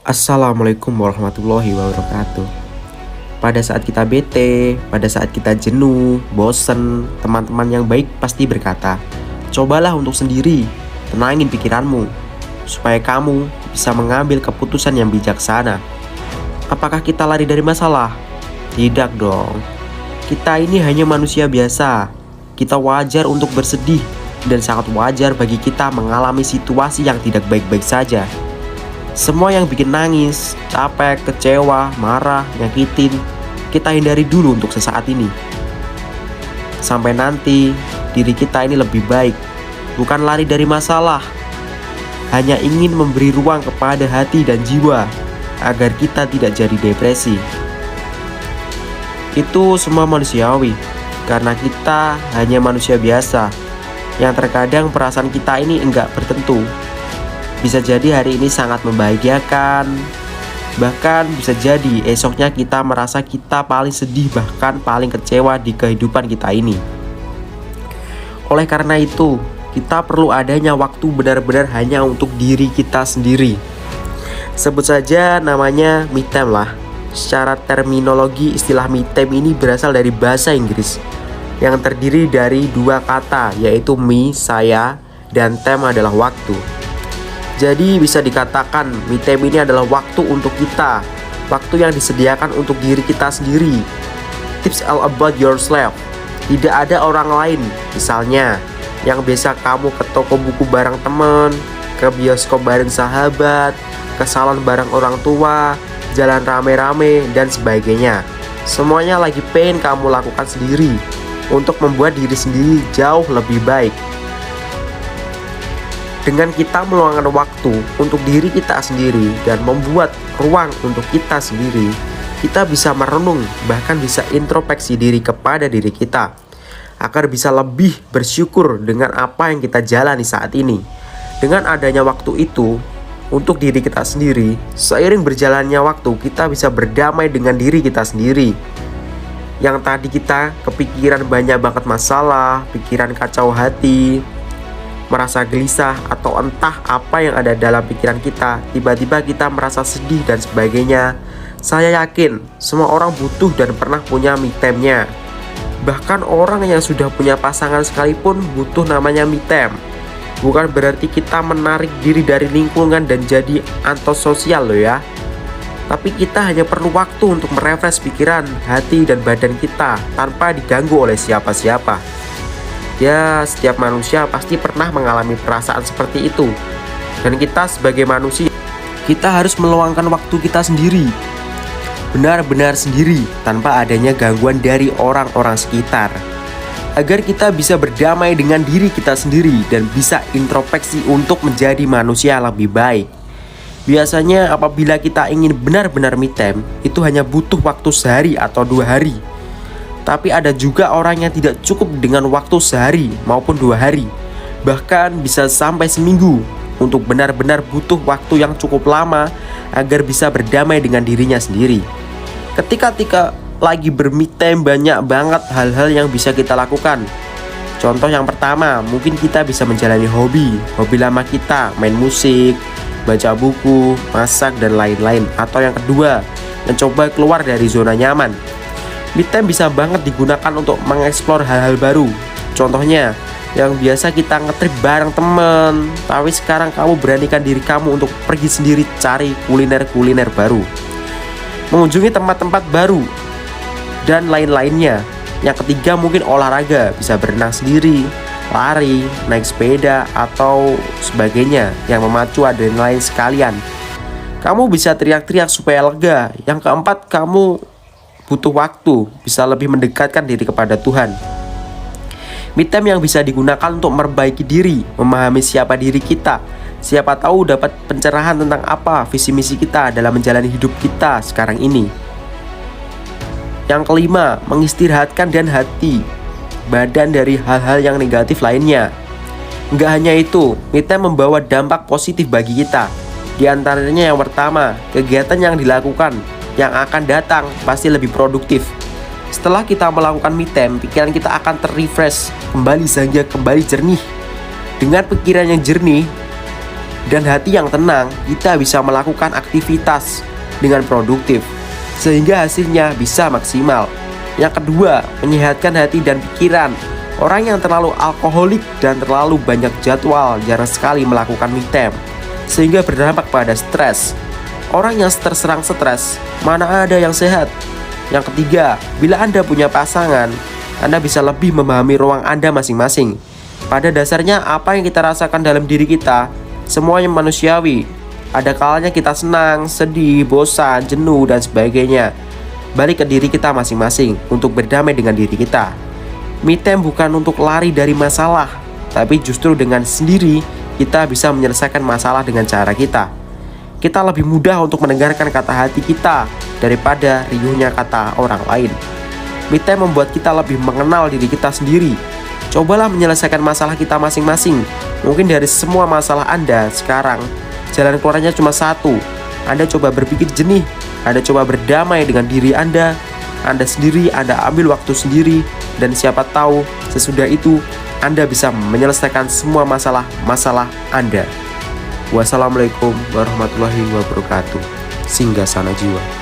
Assalamualaikum warahmatullahi wabarakatuh. Pada saat kita bete, pada saat kita jenuh, bosen, teman-teman yang baik pasti berkata, cobalah untuk sendiri, tenangin pikiranmu, supaya kamu bisa mengambil keputusan yang bijaksana. Apakah kita lari dari masalah? Tidak dong. Kita ini hanya manusia biasa. Kita wajar untuk bersedih dan sangat wajar bagi kita mengalami situasi yang tidak baik-baik saja. Semua yang bikin nangis, capek, kecewa, marah, nyakitin, kita hindari dulu untuk sesaat ini. Sampai nanti diri kita ini lebih baik. Bukan lari dari masalah, hanya ingin memberi ruang kepada hati dan jiwa agar kita tidak jadi depresi. Itu semua manusiawi, karena kita hanya manusia biasa yang terkadang perasaan kita ini enggak bertentu. Bisa jadi hari ini sangat membahagiakan, bahkan bisa jadi esoknya kita merasa kita paling sedih, bahkan paling kecewa di kehidupan kita ini. Oleh karena itu, kita perlu adanya waktu benar-benar hanya untuk diri kita sendiri. Sebut saja namanya me time lah. Secara terminologi, istilah me time ini berasal dari bahasa Inggris yang terdiri dari dua kata, yaitu me, saya, dan time adalah waktu. Jadi bisa dikatakan me time ini adalah waktu untuk kita, waktu yang disediakan untuk diri kita sendiri. Tips all about yourself. Tidak ada orang lain. Misalnya, yang biasa kamu ke toko buku bareng temen, ke bioskop bareng sahabat, ke salon bareng orang tua, jalan rame-rame, dan sebagainya. Semuanya lagi pengen kamu lakukan sendiri untuk membuat diri sendiri jauh lebih baik. Dengan kita meluangkan waktu untuk diri kita sendiri dan membuat ruang untuk kita sendiri, kita bisa merenung, bahkan bisa introspeksi diri kepada diri kita, agar bisa lebih bersyukur dengan apa yang kita jalani saat ini. Dengan adanya waktu itu untuk diri kita sendiri, seiring berjalannya waktu kita bisa berdamai dengan diri kita sendiri. Yang tadi kita kepikiran banyak banget masalah, pikiran kacau hati, merasa gelisah, atau entah apa yang ada dalam pikiran kita, tiba-tiba kita merasa sedih dan sebagainya. Saya yakin semua orang butuh dan pernah punya me time-nya. Bahkan orang yang sudah punya pasangan sekalipun butuh namanya me time. Bukan berarti kita menarik diri dari lingkungan dan jadi antisosial loh ya. Tapi kita hanya perlu waktu untuk merefresh pikiran, hati, dan badan kita tanpa diganggu oleh siapa-siapa. Ya, setiap manusia pasti pernah mengalami perasaan seperti itu. Dan kita sebagai manusia, kita harus meluangkan waktu kita sendiri, benar-benar sendiri, tanpa adanya gangguan dari orang-orang sekitar, agar kita bisa berdamai dengan diri kita sendiri dan bisa introspeksi untuk menjadi manusia lebih baik. Biasanya apabila kita ingin benar-benar me time, itu hanya butuh waktu sehari atau 2 hari. Tapi ada juga orang yang tidak cukup dengan waktu sehari maupun 2 hari, bahkan bisa sampai seminggu, untuk benar-benar butuh waktu yang cukup lama agar bisa berdamai dengan dirinya sendiri. Ketika lagi ber-me time, banyak banget hal-hal yang bisa kita lakukan. Contoh yang pertama, mungkin kita bisa menjalani hobi lama kita, main musik, baca buku, masak, dan lain-lain. Atau yang kedua, mencoba keluar dari zona nyaman. Me time bisa banget digunakan untuk mengeksplor hal-hal baru. Contohnya, yang biasa kita ngetrip bareng temen, tapi sekarang kamu beranikan diri kamu untuk pergi sendiri cari kuliner-kuliner baru, mengunjungi tempat-tempat baru, dan lain-lainnya. Yang ketiga mungkin olahraga, bisa berenang sendiri, lari, naik sepeda, atau sebagainya yang memacu adrenalin sekalian. Kamu bisa teriak-teriak supaya lega. Yang keempat, kamu butuh waktu, bisa lebih mendekatkan diri kepada Tuhan. Me time yang bisa digunakan untuk memperbaiki diri, memahami siapa diri kita. Siapa tahu dapat pencerahan tentang apa visi misi kita dalam menjalani hidup kita sekarang ini. Yang kelima, mengistirahatkan dan hati, badan dari hal-hal yang negatif lainnya. Enggak hanya itu, me time membawa dampak positif bagi kita. Di antaranya yang pertama, kegiatan yang dilakukan yang akan datang pasti lebih produktif. Setelah kita melakukan me time, pikiran kita akan terrefresh kembali, sehingga kembali jernih. Dengan pikiran yang jernih, Dan hati yang tenang, kita bisa melakukan aktivitas dengan produktif, sehingga hasilnya bisa maksimal. Yang kedua, menyehatkan hati dan pikiran. Orang yang terlalu alkoholik dan terlalu banyak jadwal jarang sekali melakukan me time, sehingga berdampak pada stres. Orang yang terserang stres, mana ada yang sehat? Yang ketiga, bila Anda punya pasangan, Anda bisa lebih memahami ruang Anda masing-masing. Pada dasarnya, apa yang kita rasakan dalam diri kita, semuanya manusiawi. Ada kalanya kita senang, sedih, bosan, jenuh, dan sebagainya. Balik ke diri kita masing-masing untuk berdamai dengan diri kita. Me time bukan untuk lari dari masalah, tapi justru dengan sendiri kita bisa menyelesaikan masalah dengan cara kita. Kita lebih mudah untuk mendengarkan kata hati kita daripada riuhnya kata orang lain. Me time membuat kita lebih mengenal diri kita sendiri. Cobalah menyelesaikan masalah kita masing-masing. Mungkin dari semua masalah Anda sekarang, jalan keluarnya cuma satu. Anda coba berpikir jernih, Anda coba berdamai dengan diri Anda sendiri, Anda ambil waktu sendiri, dan siapa tahu sesudah itu Anda bisa menyelesaikan semua masalah Anda. Wassalamualaikum warahmatullahi wabarakatuh. Singgasana jiwa.